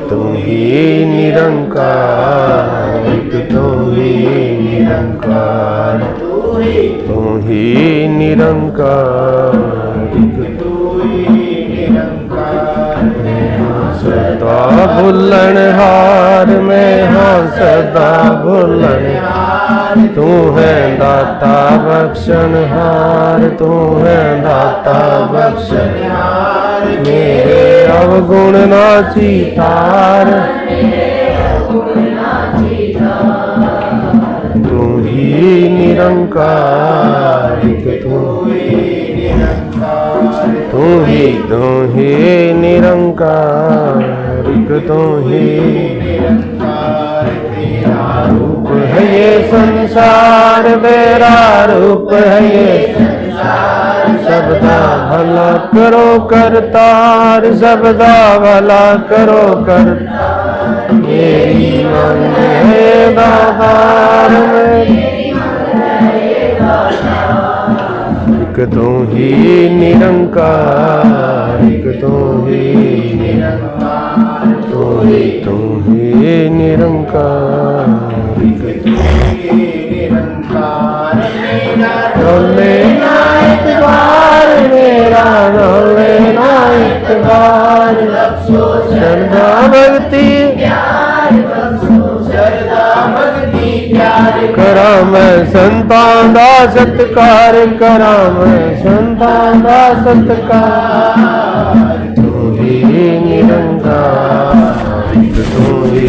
तुम ही निरंकार, तुम ही निरंकार, तुम ही निरंकार, सदा भुलन हार में, हाँ सदा भुलन हार, तू है दाता बख्शन हार, तू है दाता बख्शन हार, मेरे अवगुण नाची तार, तू ही निरंकार, तू तू ही निरंकार, एक तू ही निरंकार तेरा रूप है ये संसार, तेरा रूप है ये सबदा भला करो करतार, सबदा भला करो करतार, मेरी मन है दातार, एक तू ही निरंकार, एक तू ही निरंकार, तू ही निरंकार, एक तू ही निरंकार मेरा लेना एक बार मेरा, लेना एक बार, श्रद्धा भक्ति श्रद्धा भक्ति प्यार करा मैं संतान दा सत्कार, करा मैं संतान दा सत्कार, तू ही निरंकार, तू ही